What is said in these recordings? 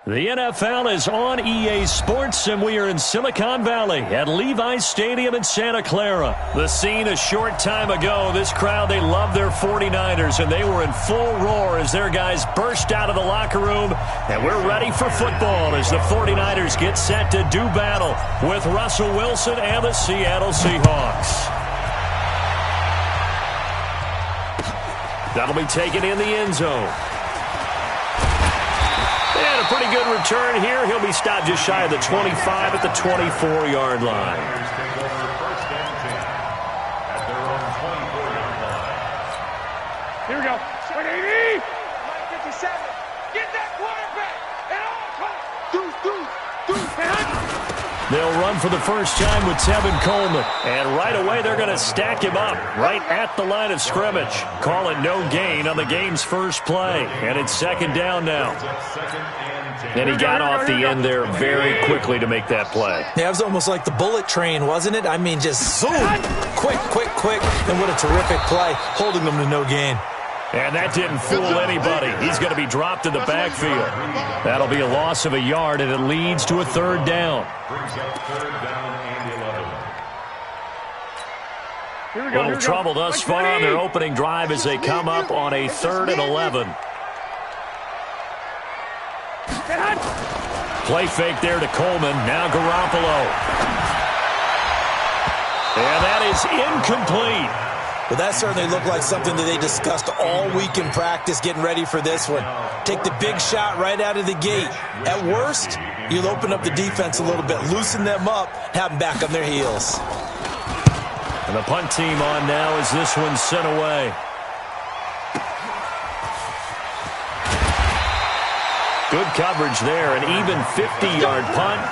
The NFL is on EA Sports, and we are in Silicon Valley at Levi's Stadium in Santa Clara. The scene a short time ago, this crowd, they love their 49ers, and they were in full roar as their guys burst out of the locker room. And we're ready for football as the 49ers get set to do battle with Russell Wilson and the Seattle Seahawks. That'll be taken in the end zone. And a pretty good return here. He'll be stopped just shy of the 25 at the 24-yard line. Here we go. 180. 57. Get that quarterback. They'll run for the first time with Tevin Coleman. And right away, they're going to stack him up right at the line of scrimmage. Call it no gain on the game's first play. And it's second down now. And he got off the end there very quickly to make that play. Yeah, it was almost like the bullet train, wasn't it? I mean, just zoom. Quick. And what a terrific play, holding them to no gain. And that didn't fool anybody. He's going to be dropped in the backfield. That'll be a loss of a yard, and it leads to a third down. A little trouble thus far on their opening drive as they come up on a 3rd and 11. Play fake there to Coleman. Now Garoppolo. And that is incomplete. Well, that certainly looked like something that they discussed all week in practice, getting ready for this one. Take the big shot right out of the gate. At worst, you'll open up the defense a little bit, loosen them up, have them back on their heels. And the punt team on now as this one's sent away. Good coverage there. An even 50-yard punt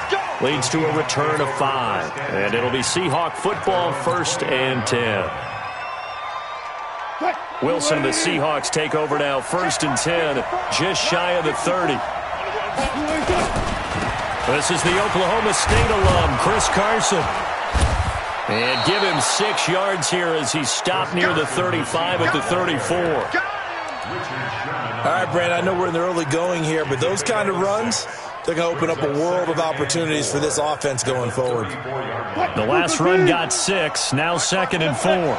leads to a return of 5. And it'll be Seahawk football, 1st and 10. Wilson and the Seahawks take over now, 1st and 10, just shy of the 30. This is the Oklahoma State alum, Chris Carson. And give him 6 yards here as he's stopped near the 35 at the 34. All right, Brand, I know we're in the early going here, but those kind of runs, they're going to open up a world of opportunities for this offense going forward. The last run got 6, now 2nd and 4.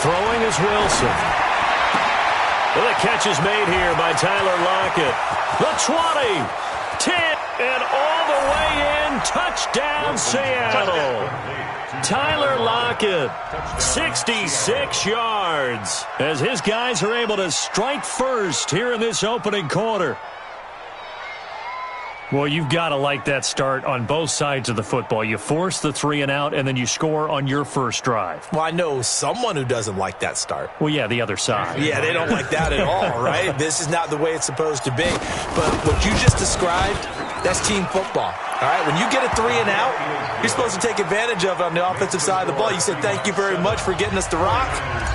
Throwing is Wilson. Well, the catch is made here by Tyler Lockett. The 20, 10, and all the way in. Touchdown, Seattle. Tyler Lockett, 66 yards, as his guys are able to strike first here in this opening quarter. Well, you've got to like that start on both sides of the football. You force the 3 and out, and then you score on your first drive. Well, I know someone who doesn't like that start. Well, yeah, the other side. Yeah, they don't like that at all, right? This is not the way it's supposed to be. But what you just described, that's team football. All right, when you get a 3 and out, you're supposed to take advantage of it on the offensive side of the ball. You said, thank you very much for getting us the rock.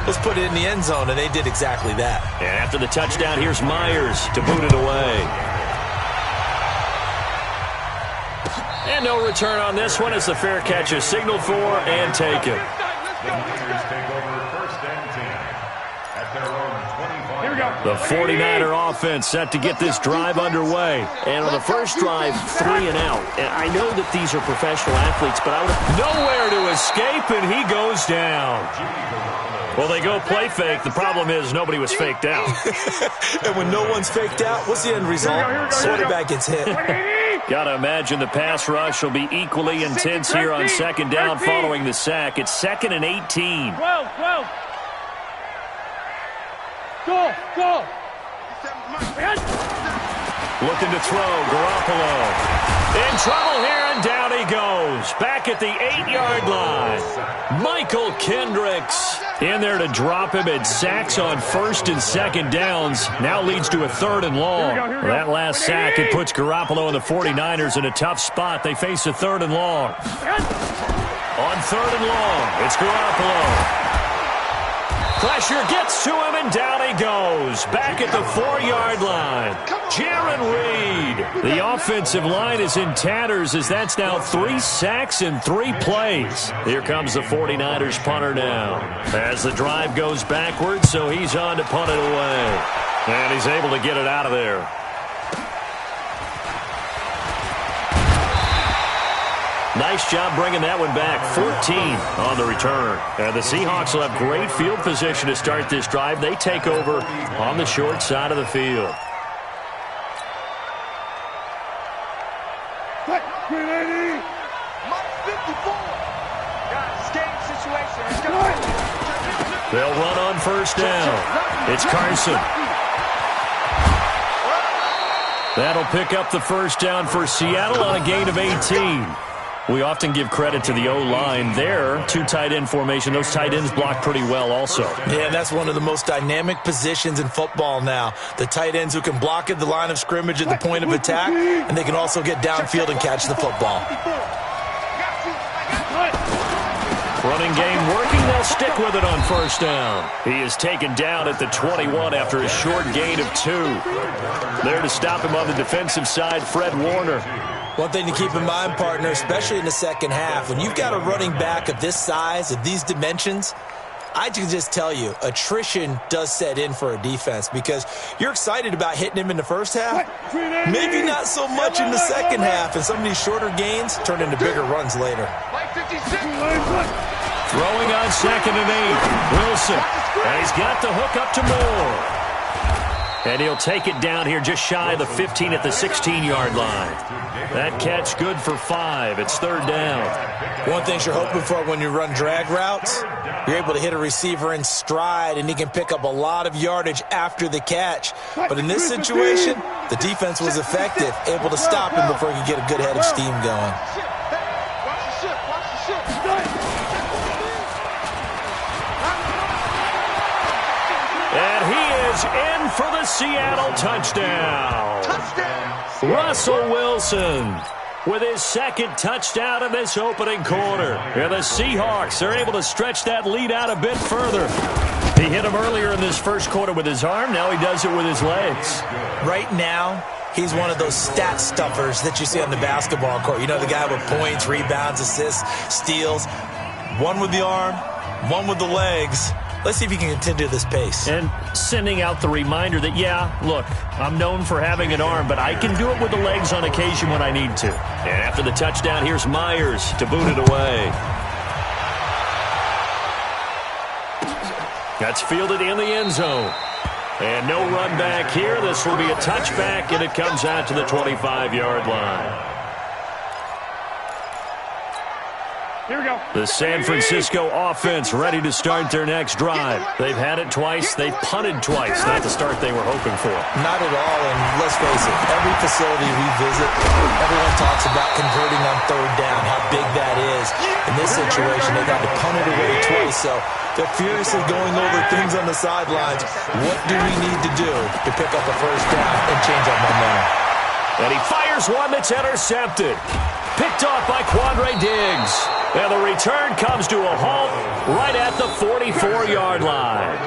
Let's put it in the end zone, and they did exactly that. And after the touchdown, here's Myers to boot it away. And no return on this one as the fair catch is signaled for and taken. The 49er offense set to get this drive underway. And on the first drive, 3 and out. And I know that these are professional athletes, but I would have nowhere to escape, and he goes down. Well, they go play fake. The problem is nobody was faked out. And when no one's faked out, what's the end result? Quarterback gets hit. Got to imagine the pass rush will be equally intense here on 2nd down following the sack. It's 2nd and 18. 12. Go. Looking to throw, Garoppolo. In trouble here, and down he goes. Back at the 8-yard line. Michael Kendricks in there to drop him. It sacks on 1st and 2nd downs. Now leads to a 3rd and long. That last sack, it puts Garoppolo and the 49ers in a tough spot. They face a 3rd and long. On 3rd and long, it's Garoppolo. Pressure gets to him, and down he goes. Back at the 4-yard line. Jaron Reed. The offensive line is in tatters as that's now 3 sacks in 3 plays. Here comes the 49ers punter now. As the drive goes backwards, so he's on to punt it away. And he's able to get it out of there. Nice job bringing that one back. 14 on the return. And the Seahawks will have great field position to start this drive. They take over on the short side of the field. They'll run on first down. It's Carson. That'll pick up the first down for Seattle on a gain of 18. We often give credit to the O-line there. Two tight end formation. Those tight ends block pretty well also. Yeah, that's one of the most dynamic positions in football now. The tight ends who can block at the line of scrimmage at the point of attack, and they can also get downfield and catch the football. Running game working. They'll stick with it on first down. He is taken down at the 21 after a short gain of 2. There to stop him on the defensive side, Fred Warner. One thing to keep in mind, partner, especially in the second half, when you've got a running back of this size, of these dimensions, I can just tell you, attrition does set in for a defense because you're excited about hitting him in the first half. Maybe not so much in the second half, and some of these shorter gains turn into bigger runs later. Throwing on 2nd and 8. Wilson. And he's got the hook up to Moore. And he'll take it down here just shy of the 15 at the 16-yard line. That catch good for 5. It's 3rd down. One thing you're hoping for when you run drag routes, you're able to hit a receiver in stride, and he can pick up a lot of yardage after the catch. But in this situation, the defense was effective, able to stop him before he could get a good head of steam going. And he is in for the Seattle touchdown. Russell Wilson with his 2nd touchdown of this opening quarter. And the Seahawks are able to stretch that lead out a bit further. He hit him earlier in this first quarter with his arm. Now he does it with his legs. Right now, he's one of those stat stuffers that you see on the basketball court. You know, the guy with points, rebounds, assists, steals. One with the arm, one with the legs. Let's see if he can continue this pace. And sending out the reminder that, yeah, look, I'm known for having an arm, but I can do it with the legs on occasion when I need to. And after the touchdown, here's Myers to boot it away. That's fielded in the end zone. And no run back here. This will be a touchback, and it comes out to the 25-yard line. Here we go. The San Francisco offense ready to start their next drive. They've had it twice. They've punted twice. Not the start they were hoping for. Not at all, and let's face it, every facility we visit, everyone talks about converting on 3rd down, how big that is. In this situation, they've had to punt it away twice, so they're furiously going over things on the sidelines. What do we need to do to pick up a first down and change our momentum? And he fires one that's intercepted. Picked off by Quandre Diggs. And the return comes to a halt right at the 44-yard line.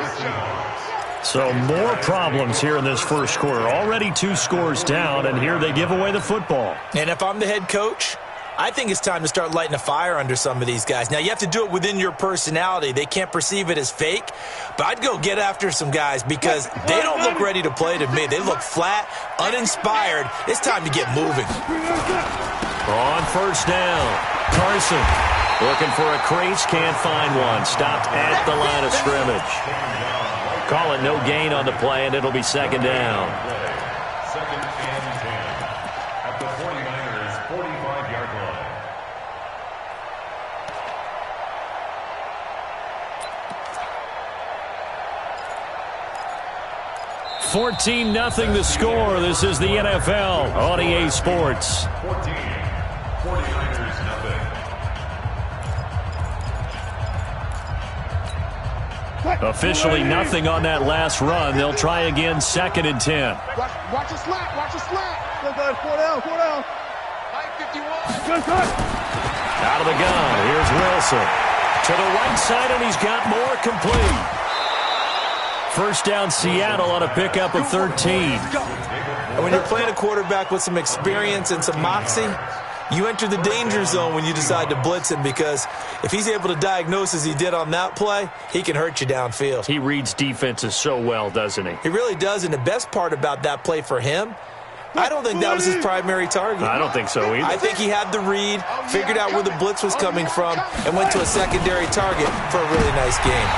So more problems here in this first quarter. Already 2 scores down, and here they give away the football. And if I'm the head coach, I think it's time to start lighting a fire under some of these guys. Now, you have to do it within your personality. They can't perceive it as fake. But I'd go get after some guys because they don't look ready to play to me. They look flat, uninspired. It's time to get moving. On first down, Carson looking for a crease, can't find one. Stopped at the line of scrimmage. Call it no gain on the play, and it'll be 2nd down. 2nd and 10 at the 49ers' 45-yard line. 14-0 the score. This is the NFL on EA Sports. 14, 49ers nothing. Officially nothing on that last run. They'll try again 2nd and 10. Watch the slant. Watch the slant. Good, 4 down. 9:51. Good. Out of the gun. Here's Wilson. To the right side, and he's got more complete. First down, Seattle on a pickup of 13. And when you're playing a quarterback with some experience and some moxie, You enter the danger zone when you decide to blitz him, because if he's able to diagnose as he did on that play, he can hurt you downfield. He reads defenses so well, doesn't he? He really does, and the best part about that play for him, I don't think that was his primary target. I don't think so either. I think he had the read, figured out where the blitz was coming from, and went to a secondary target for a really nice game.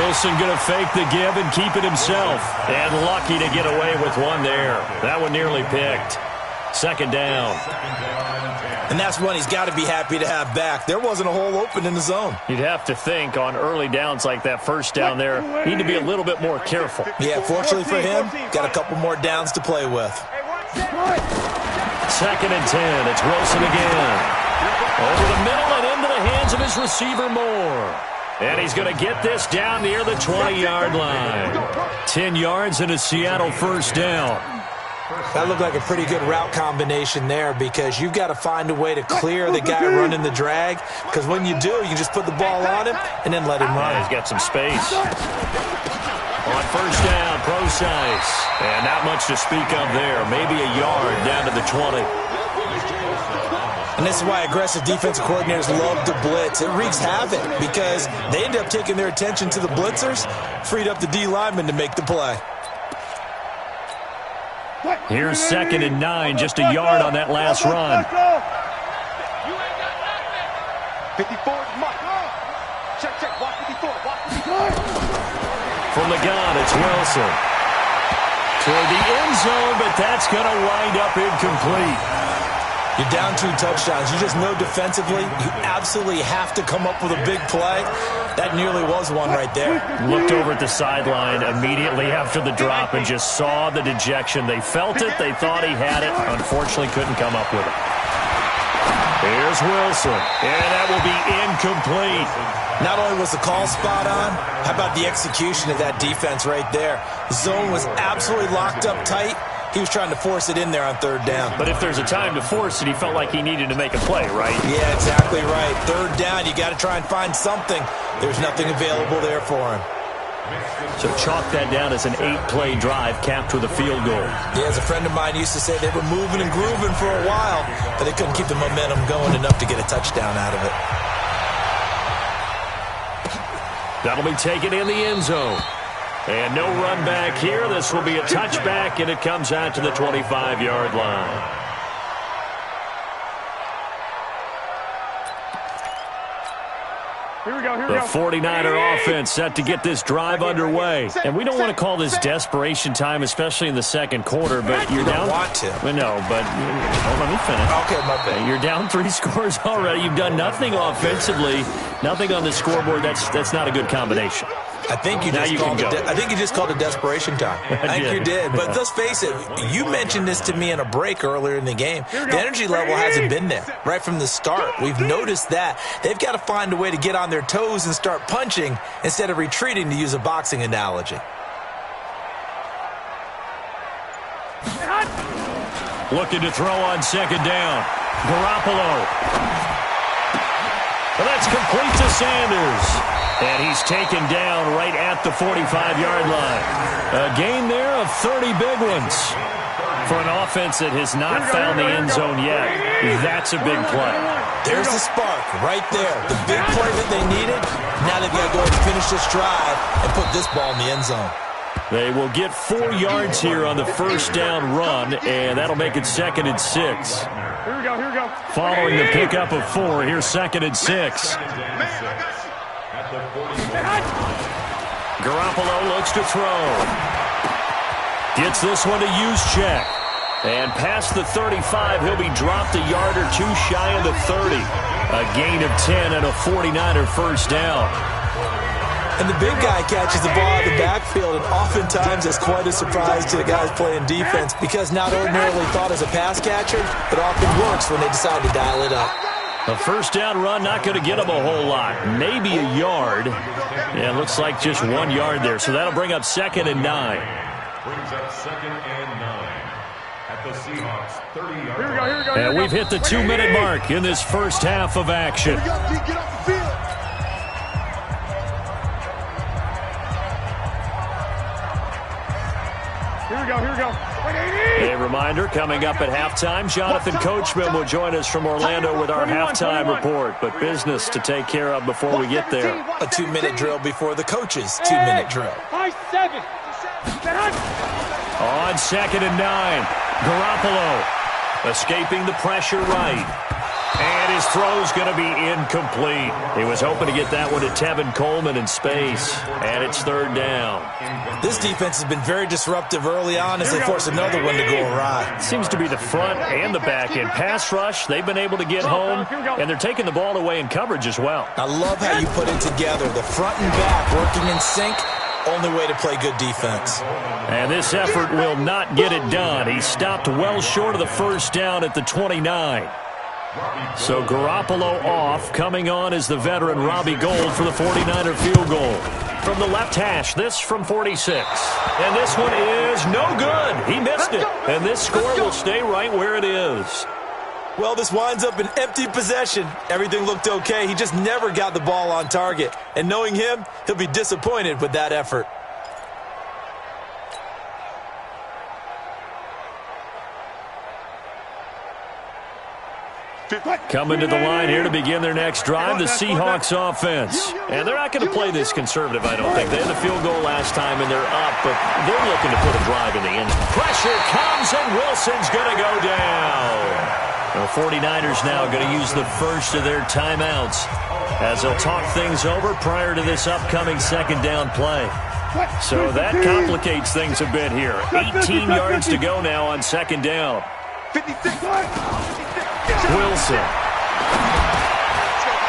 Wilson going to fake the give and keep it himself. And lucky to get away with one there. That one nearly picked. Second down. And that's one he's got to be happy to have back. There wasn't a hole open in the zone. You'd have to think on early downs like that first down there, need to be a little bit more careful. Yeah, fortunately for him, got a couple more downs to play with. Second and 10. It's Wilson again. Over the middle and into the hands of his receiver Moore. And he's going to get this down near the 20-yard line. 10 yards and a Seattle first down. That looked like a pretty good route combination there, because you've got to find a way to clear the guy running the drag, because when you do, you just put the ball on him and then let him run. He's got some space. On first down, Procise. And not much to speak of there. Maybe a yard down to the 20. And this is why aggressive defensive coordinators love to blitz. It wreaks havoc because they end up taking their attention to the blitzers, freed up the D lineman to make the play. Here's second and 9, just a yard on that last run. 54, Mike. Check, walk 54, walk 54. From the gun, it's Wilson. Toward the end zone, but that's going to wind up incomplete. You're down 2 touchdowns. You just know defensively you absolutely have to come up with a big play. That nearly was one right there. Looked over at the sideline immediately after the drop and just saw the dejection. They felt it. They thought he had it. Unfortunately, couldn't come up with it. Here's Wilson, and that will be incomplete. Not only was the call spot on, how about the execution of that defense right there? The zone was absolutely locked up tight. He was trying to force it in there on third down. But if there's a time to force it, he felt like he needed to make a play, right? Yeah, exactly right. Third down, you got to try and find something. There's nothing available there for him. So chalk that down as an 8-play drive capped with a field goal. Yeah, as a friend of mine used to say, they were moving and grooving for a while, but they couldn't keep the momentum going enough to get a touchdown out of it. That'll be taken in the end zone. And no run back here. This will be a touchback, and it comes out to the 25-yard line. Here we go. The 49er offense set to get this drive underway. And we don't want to call this desperation time, especially in the second quarter, but you're down. You don't want to. Well, no, but let me finish. Okay, my bad. You're down 3 scores already. You've done nothing offensively, nothing on the scoreboard. That's not a good combination. I think you just called it desperation time. I think you did. But let's face it, you mentioned this to me in a break earlier in the game. The energy level hasn't been there right from the start. We've noticed that. They've got to find a way to get on their toes and start punching instead of retreating, to use a boxing analogy. Looking to throw on second down. Garoppolo. Well, that's complete to Sanders. And he's taken down right at the 45-yard line. A gain there of 30 big ones. For an offense that has not found the end zone yet, that's a big play. There's the spark right there. The big play that they needed. Now they've got to go and finish this drive and put this ball in the end zone. They will get 4 yards here on the first down run, and that'll make it second and 6. Here we go. Following the pickup of 4, here's second and 6. Garoppolo looks to throw. Gets this one to Juszczyk. And past the 35, he'll be dropped a yard or 2 shy of the 30. A gain of 10 and a 49er first down. And the big guy catches the ball out of the backfield, and oftentimes that's quite a surprise to the guys playing defense, because not ordinarily thought as a pass catcher, but often works when they decide to dial it up. A first down run, not going to get him a whole lot. Maybe a yard. Yeah, it looks like just 1 yard there. So that'll bring up second and 9. Brings up second and 9 at the Seahawks 30-yard line. Here we go. And we've hit the 2-minute mark in this first half of action. Get off the field. Here we go. A reminder, coming up at halftime, Jonathan Coachman will join us from Orlando with our halftime report. But business to take care of before we get there. A 2-minute drill before the coach's 2-minute drill. High 7. On 2nd and 9, Garoppolo escaping the pressure right. And his throw's going to be incomplete. He was hoping to get that one to Tevin Coleman in space. And it's 3rd down. This defense has been very disruptive early on as they force another one to go awry. Seems to be the front and the back end. Pass rush, they've been able to get home, and they're taking the ball away in coverage as well. I love how you put it together. The front and back working in sync. Only way to play good defense. And this effort will not get it done. He stopped well short of the 1st down at the 29. So Garoppolo off. Coming on is the veteran Robbie Gould for the 49er field goal. From the left hash, this from 46. And this one is no good. He missed it. And this score will stay right where it is. Well, this winds up an empty possession. Everything looked okay. He just never got the ball on target. And knowing him, he'll be disappointed with that effort. Coming to the line here to begin their next drive, the Seahawks offense. And they're not going to play this conservative, I don't think. They had the field goal last time, and they're up, but they're looking to put a drive in the end. Pressure comes, and Wilson's going to go down. The 49ers now going to use the first of their timeouts as they'll talk things over prior to this upcoming 2nd down play. So that complicates things a bit here. 18 yards to go now on 2nd down. 56. Wilson.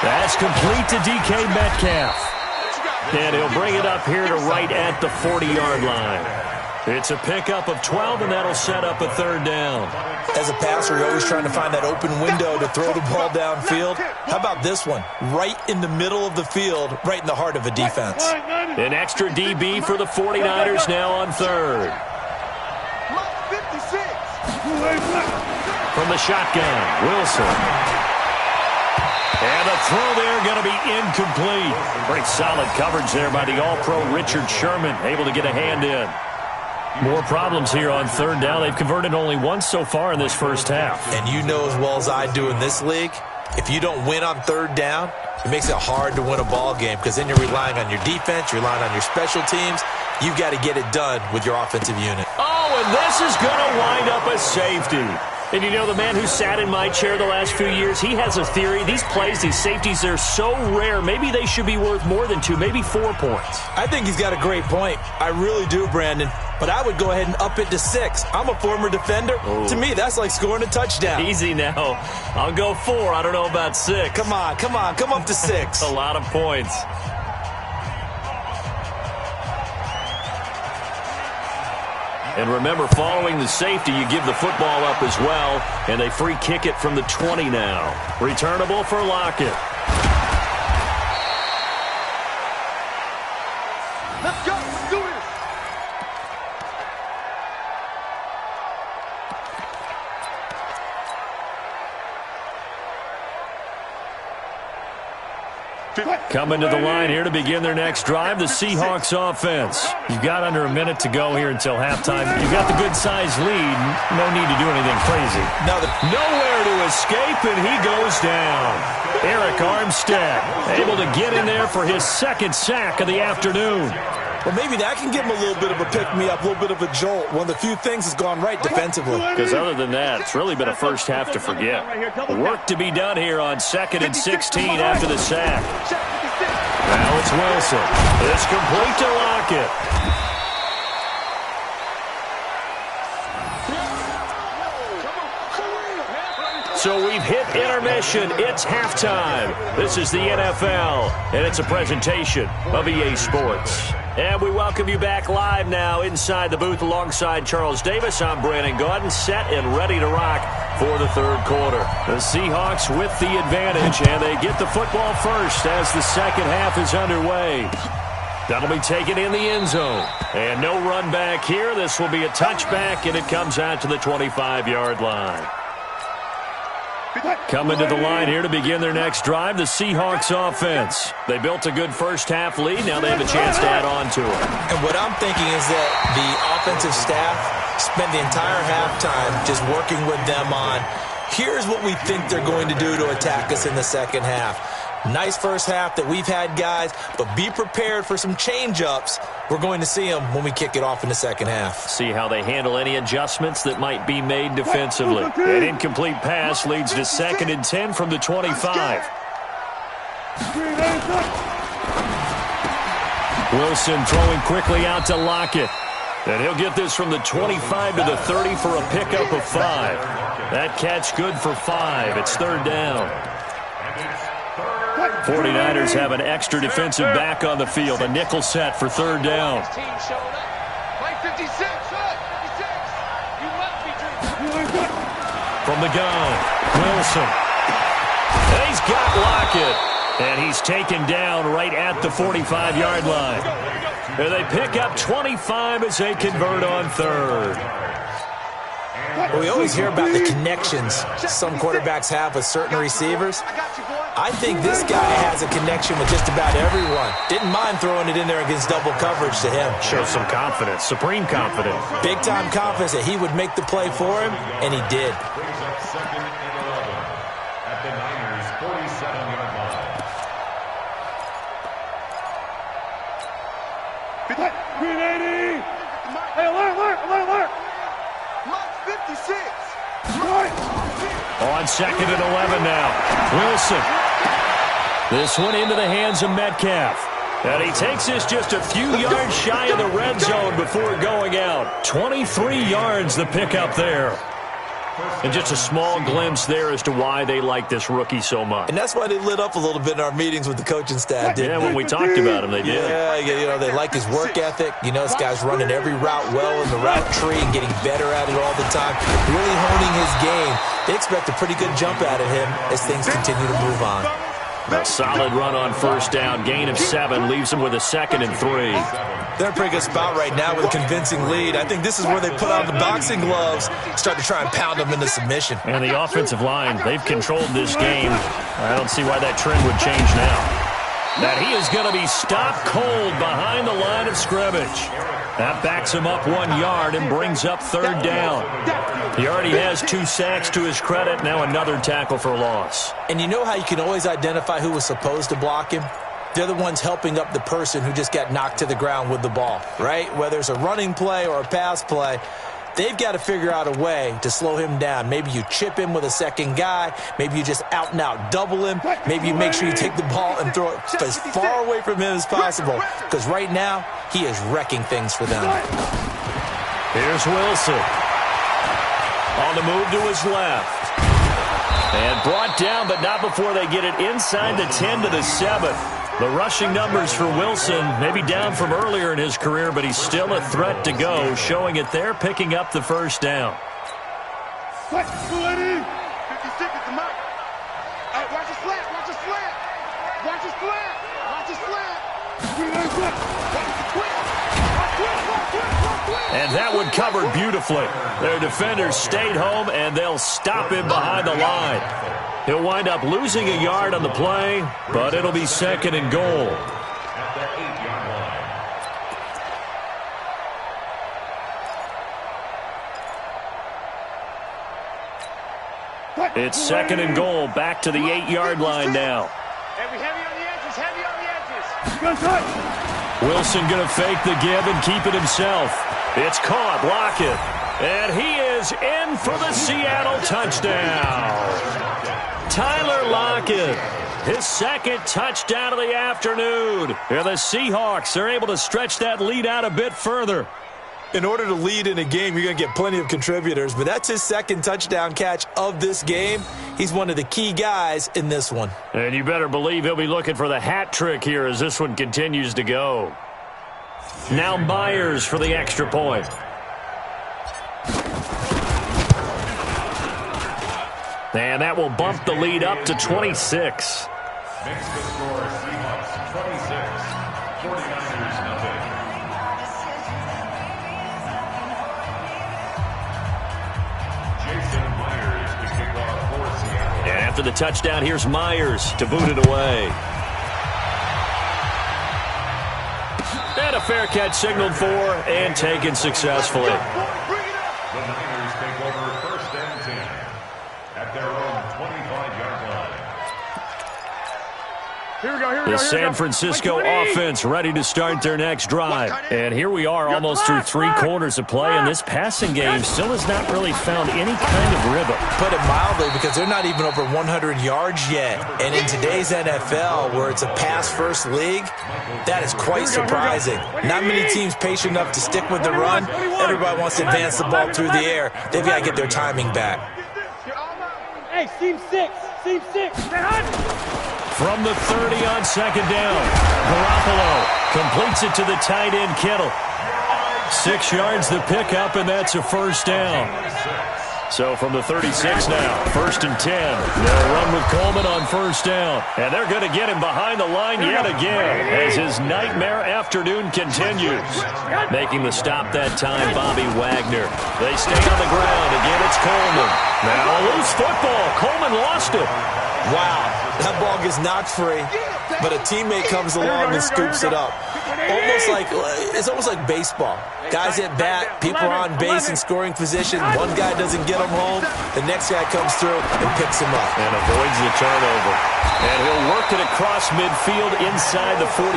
That's complete to DK Metcalf. And he'll bring it up here to right at the 40-yard line. It's a pickup of 12, and that'll set up a 3rd down. As a passer, you're always trying to find that open window to throw the ball downfield. How about this one? Right in the middle of the field, right in the heart of a defense. An extra DB for the 49ers now on 3rd. 56. From the shotgun, Wilson. And the throw there going to be incomplete. Pretty solid coverage there by the All-Pro Richard Sherman, able to get a hand in. More problems here on 3rd down. They've converted only once so far in this first half. And you know as well as I do in this league, if you don't win on 3rd down, it makes it hard to win a ball game because then you're relying on your defense, you're relying on your special teams. You've got to get it done with your offensive unit. Oh, and this is going to wind up a safety. And you know, the man who sat in my chair the last few years, he has a theory. These plays, these safeties, they're so rare. Maybe they should be worth more than 2, maybe 4 points. I think he's got a great point. I really do, Brandon. But I would go ahead and up it to 6. I'm a former defender. Ooh. To me, that's like scoring a touchdown. Easy now. I'll go 4. I don't know about 6. Come on. Come up to 6. A lot of points. And remember, following the safety, you give the football up as well, and they free kick it from the 20 now. Returnable for Lockett. Let's go. Let's do it. Coming to the line here to begin their next drive, the Seahawks offense. You've got under a minute to go here until halftime. You've got the good-sized lead. No need to do anything crazy. Nowhere to escape, and he goes down. Eric Armstead able to get in there for his 2nd sack of the afternoon. Well, maybe that can give him a little bit of a pick-me-up, a little bit of a jolt. One of the few things has gone right defensively. Because other than that, it's really been a first half to forget. Work to be done here on 2nd and 16 after the sack. Now it's Wilson. It's complete to Lockett. So we've hit intermission. It's halftime. This is the NFL, and it's a presentation of EA Sports. And we welcome you back live now inside the booth alongside Charles Davis. I'm Brandon Gaudin, set and ready to rock for the 3rd quarter. The Seahawks with the advantage, and they get the football first as the 2nd half is underway. That'll be taken in the end zone. And no run back here. This will be a touchback, and it comes out to the 25-yard line. Coming to the line here to begin their next drive, the Seahawks offense. They built a good first half lead. Now they have a chance to add on to it. And what I'm thinking is that the offensive staff spent the entire halftime just working with them on, here's what we think they're going to do to attack us in the second half. Nice first half that we've had, guys, but be prepared for some change-ups. We're going to see them when we kick it off in the second half. See how they handle any adjustments that might be made defensively. An incomplete pass leads to 2nd and 10 from the 25. Wilson throwing quickly out to Lockett. And he'll get this from the 25 to the 30 for a pickup of 5. That catch good for 5. It's 3rd down. 49ers have an extra defensive back on the field. A nickel set for 3rd down. From the gun, Wilson. And he's got Lockett. And he's taken down right at the 45-yard line. And they pick up 25 as they convert on 3rd. Well, we always hear about the connections some quarterbacks have with certain receivers. I think this guy has a connection with just about everyone. Didn't mind throwing it in there against double coverage to him. Shows some confidence, supreme confidence. Big-time confidence that he would make the play for him, and he did. Brings up 2nd and 11 at the Niners' 47-yard line. Hey, alert! Block 56. On 2nd and 11 now. Wilson. This one into the hands of Metcalf. And he takes this just a few yards shy of the red zone before going out. 23 yards the pickup there. And just a small glimpse there as to why they like this rookie so much. And that's why they lit up a little bit in our meetings with the coaching staff, didn't they? When we talked about him, they did. Yeah, you know, they like his work ethic. You know, this guy's running every route well in the route tree and getting better at it all the time. Really honing his game. They expect a pretty good jump out of him as things continue to move on. A solid run on 1st down. Gain of 7 leaves them with a 2nd and 3. They're in a pretty good spot right now with a convincing lead. I think this is where they put on the boxing gloves, start to try and pound them into submission. And the offensive line, they've controlled this game. I don't see why that trend would change now. That he is going to be stopped cold behind the line of scrimmage. That backs him up 1 yard and brings up 3rd down. He already has 2 sacks to his credit. Now another tackle for loss. And you know how you can always identify who was supposed to block him? They're the ones helping up the person who just got knocked to the ground with the ball, right? Whether it's a running play or a pass play, they've got to figure out a way to slow him down. Maybe you chip him with a second guy. Maybe you just out-and-out double him. Maybe you make sure you take the ball and throw it as far away from him as possible. Because right now, he is wrecking things for them. Here's Wilson. On the move to his left. And brought down, but not before they get it inside the 10 to the 7. The rushing numbers for Wilson, maybe down from earlier in his career, but he's still a threat to go, showing it there, picking up the 1st down. 56 is the mark. Hey, watch his slant. And that one covered beautifully. Their defenders stayed home, and they'll stop him behind the line. He'll wind up losing a yard on the play, but it'll be 2nd and goal. At the 8-yard line. It's 2nd and goal, back to the 8-yard line now. Heavy on the edges. Wilson going to fake the give and keep it himself. It's caught, Lockett. And he is in for the Seattle touchdown. Tyler Lockett, his 2nd touchdown of the afternoon. And the Seahawks are able to stretch that lead out a bit further. In order to lead in a game, you're going to get plenty of contributors, but that's his 2nd touchdown catch of this game. He's one of the key guys in this one. And you better believe he'll be looking for the hat trick here as this one continues to go. Now Myers for the extra point. And that will bump the lead up to 26. Makes the score Seahawks 26, 49ers nothing. Jason Myers to kick off for Seattle. And after the touchdown, here's Myers to boot it away. And a fair catch signaled for and taken successfully. The San Francisco offense ready to start their next drive. And here we are almost through 3 quarters of play, and this passing game still has not really found any kind of rhythm. Put it mildly, because they're not even over 100 yards yet. And in today's NFL, where it's a pass-first league, that is quite surprising. Not many teams patient enough to stick with the run. Everybody wants to advance the ball through the air. They've got to get their timing back. Hey, seam 6. Seam 6. From the 30 on second down, Garoppolo completes it to the tight end, Kittle. 6 yards the pickup, and that's a first down. So from the 36 now, 1st and 10. They'll run with Coleman on first down. And they're going to get him behind the line yet again as his nightmare afternoon continues. Making the stop that time, Bobby Wagner. They stay on the ground. Again, it's Coleman. Now a loose football. Coleman lost it. Wow, that ball gets knocked free, but a teammate comes along and scoops it up. It's almost like baseball. Guys at bat, people are on base in scoring position. One guy doesn't get him home. The next guy comes through and picks him up. And avoids the turnover. And he'll work it across midfield inside the 45.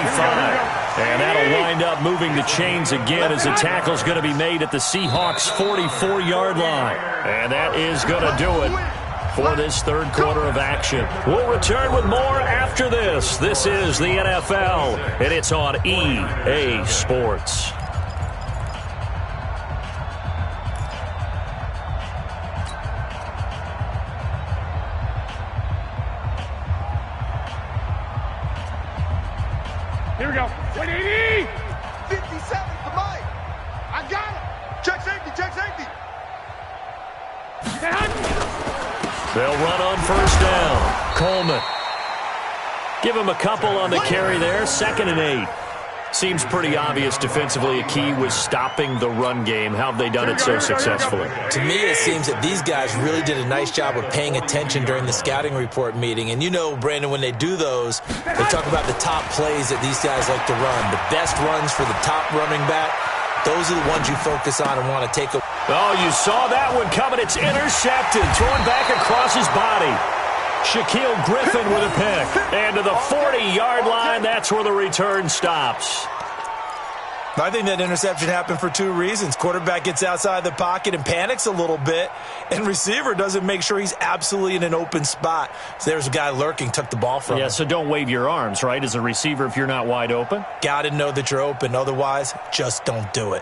And that'll wind up moving the chains again as the tackle's going to be made at the Seahawks' 44-yard line. And that is going to do it for this third quarter of action. We'll return with more after this. This is the NFL, and it's on EA Sports. Here we go. 180. 57 for Mike. I got it. Check safety. Check safety. They'll run on first down. Coleman. Give him a couple on the carry there. 2nd and 8. Seems pretty obvious defensively a key was stopping the run game. How have they done it so successfully? To me, it seems that these guys really did a nice job of paying attention during the scouting report meeting. And you know, Brandon, when they do those, they talk about the top plays that these guys like to run. The best runs for the top running back, those are the ones you focus on and want to take a... Oh, you saw that one coming. It's intercepted. Throwing back across his body. Shaquille Griffin with a pick. And to the 40-yard line, that's where the return stops. I think that interception happened for 2 reasons. Quarterback gets outside the pocket and panics a little bit, and receiver doesn't make sure he's absolutely in an open spot. So there's a guy lurking, took the ball from him. Yeah, so don't wave your arms, right, as a receiver if you're not wide open? Got to know that you're open. Otherwise, just don't do it.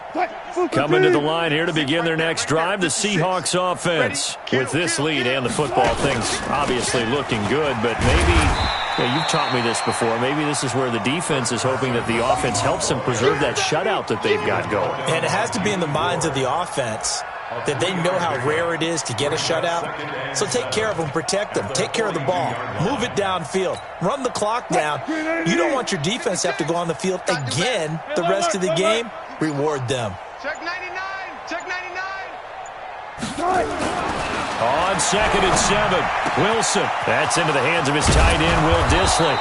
Coming to the line here to begin their next drive, the Seahawks offense. With this lead and the football, things obviously looking good, but maybe... Yeah, you've taught me this before. Maybe this is where the defense is hoping that the offense helps them preserve that shutout that they've got going. And it has to be in the minds of the offense that they know how rare it is to get a shutout. So take care of them, protect them, take care of the ball, move it downfield, run the clock down. You don't want your defense to have to go on the field again the rest of the game. Reward them. Check 99. Check 99. On 2nd and 7, Wilson. That's into the hands of his tight end, Will Dissly.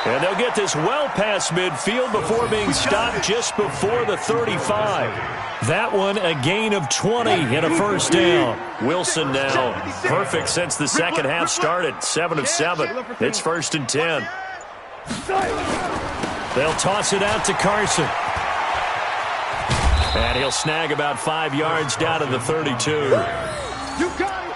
And they'll get this well past midfield before being stopped just before the 35. That one, a gain of 20 and a first down. Wilson now perfect since the second half started. 7 of 7. It's 1st and 10. They'll toss it out to Carson. And he'll snag about 5 yards down to the 32.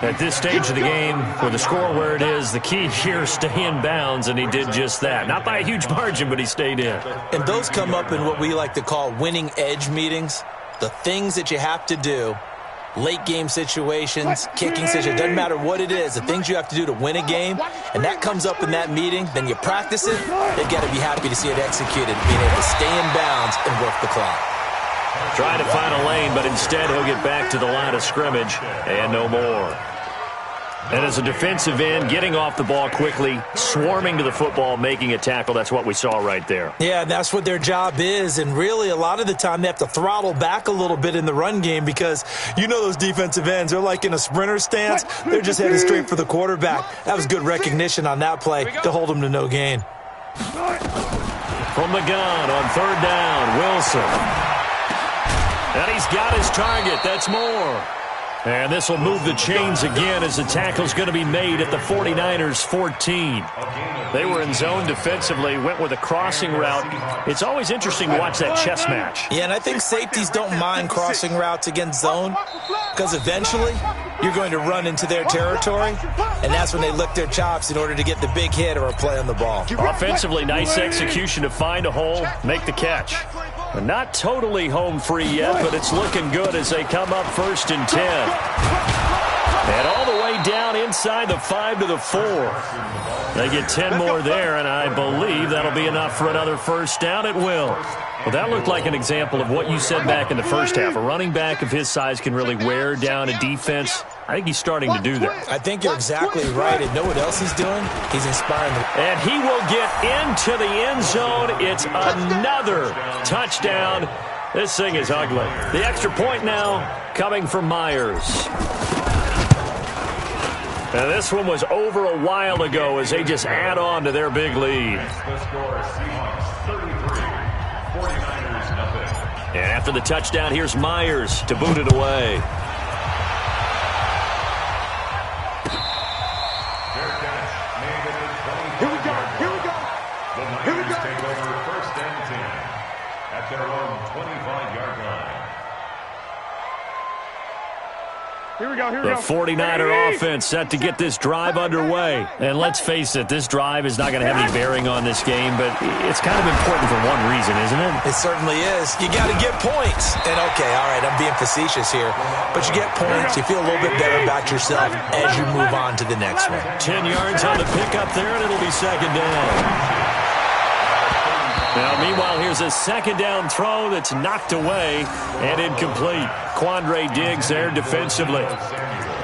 At this stage of the game, with the score where it is, the key here, stay in bounds, and he did just that. Not by a huge margin, but he stayed in. And those come up in what we like to call winning edge meetings. The things that you have to do, late game situations, kicking situations, doesn't matter what it is, the things you have to do to win a game, and that comes up in that meeting, then you practice it, they've got to be happy to see it executed, being able to stay in bounds and work the clock. Trying to find a lane, but instead he'll get back to the line of scrimmage and no more. And as a defensive end, getting off the ball quickly, swarming to the football, making a tackle, that's what we saw right there. Yeah, that's what their job is, and really a lot of the time they have to throttle back a little bit in the run game because you know those defensive ends, they're like in a sprinter stance. They're just headed straight for the quarterback. That was good recognition on that play to hold them to no gain. From the gun on 3rd down, Wilson. And he's got his target. That's more. And this will move the chains again as the tackle's going to be made at the 49ers 14. They were in zone defensively, went with a crossing route. It's always interesting to watch that chess match. Yeah, and I think safeties don't mind crossing routes against zone because eventually you're going to run into their territory, and that's when they lick their chops in order to get the big hit or a play on the ball. Offensively, nice execution to find a hole, make the catch. Not totally home free yet, but it's looking good as they come up 1st and 10. And all the way down inside the 5 to the 4. They get 10 more there, and I believe that'll be enough for another first down. It will. Well, that looked like an example of what you said back in the first half. A running back of his size can really wear down a defense. I think he's starting to do that. I think you're exactly right. And know what else he's doing? He's inspiring them. And he will get into the end zone. It's another touchdown. This thing is ugly. The extra point now coming from Myers. And this one was over a while ago as they just add on to their big lead. And after the touchdown, here's Myers to boot it away. Here we go. The Niners take over 1st and 10 at their own 25-yard line. Here we go. The 49er offense set to get this drive underway. And let's face it, this drive is not going to have any bearing on this game, but it's kind of important for one reason, isn't it? It certainly is. You got to get points. And, okay, all right, I'm being facetious here. But you get points, you feel a little bit better about yourself as you move on to the next one. 10 yards on the pickup there, and it'll be 2nd down. Now, meanwhile, here's a 2nd down throw that's knocked away and incomplete. Quandre Diggs there defensively.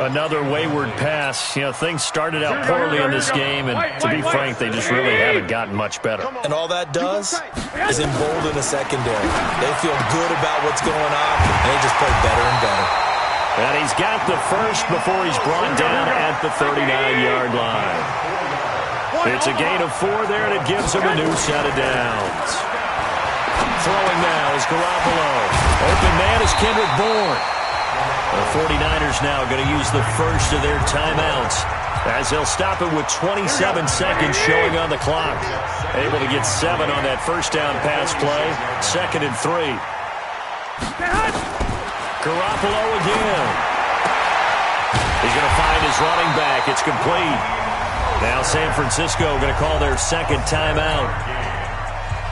Another wayward pass. You know, things started out poorly in this game, and to be frank, they just really haven't gotten much better. And all that does is embolden the secondary. They feel good about what's going on, and they just play better and better. And he's got the first before he's brought down at the 39-yard line. It's a gain of 4 there, and it gives him a new set of downs. Throwing now is Garoppolo. Open man is Kendrick Bourne. The 49ers now going to use the first of their timeouts as they'll stop it with 27 seconds showing on the clock. Able to get 7 on that first down pass play. 2nd and 3. Garoppolo again. He's going to find his running back. It's complete. Now San Francisco going to call their 2nd timeout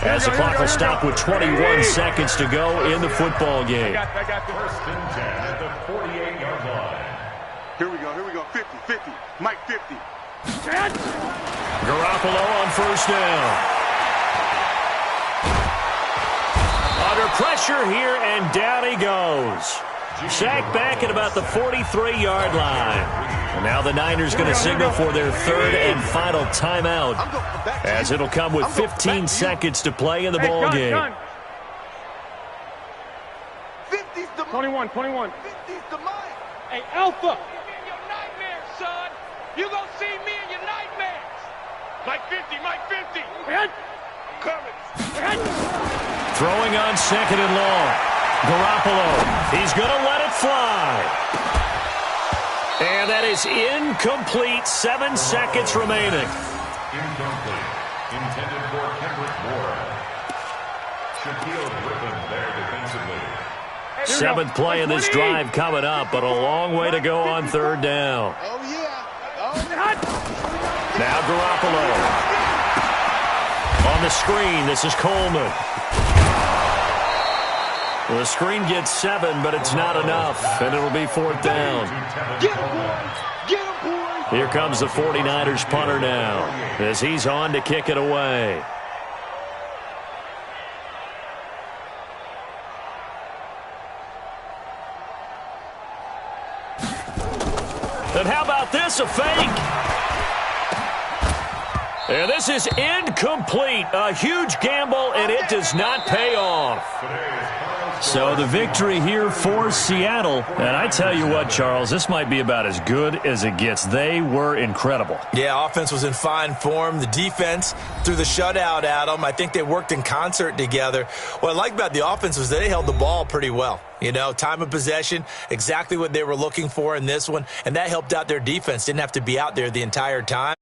as the clock will stop with 21 seconds to go in the football game. I got the 1st and 10 at the 48-yard line. Here we go. 50. Mike 50. Garoppolo on 1st down. Under pressure here, and down he goes. Sacked back at about the 43-yard line. And now the Niners going to signal for their 3rd and final timeout as it'll come with 15 seconds to play in the ball game. 50's the 21. 50's the Mike. Hey, Alpha. In your nightmares, son. You gonna see me in your nightmares. Mike 50. I'm coming. Throwing on 2nd and long. Garoppolo. He's going to let it fly. And that is incomplete. 7 seconds remaining. Incomplete. Intended for Kendrick Bourne. Shaquille Griffin there defensively. 7th play in this drive coming up, but a long way to go on 3rd down. Oh, yeah. Now Garoppolo. On the screen, this is Coleman. Well, the screen gets 7, but it's not enough, and it'll be 4th down. Get him, boys. Here comes the 49ers punter now as he's on to kick it away. And how about this, a fake? And this is incomplete. A huge gamble, and it does not pay off. So the victory here for Seattle. And I tell you what, Charles, this might be about as good as it gets. They were incredible. Yeah, offense was in fine form. The defense threw the shutout at them. I think they worked in concert together. What I like about the offense was they held the ball pretty well. You know, time of possession, exactly what they were looking for in this one. And that helped out their defense. Didn't have to be out there the entire time.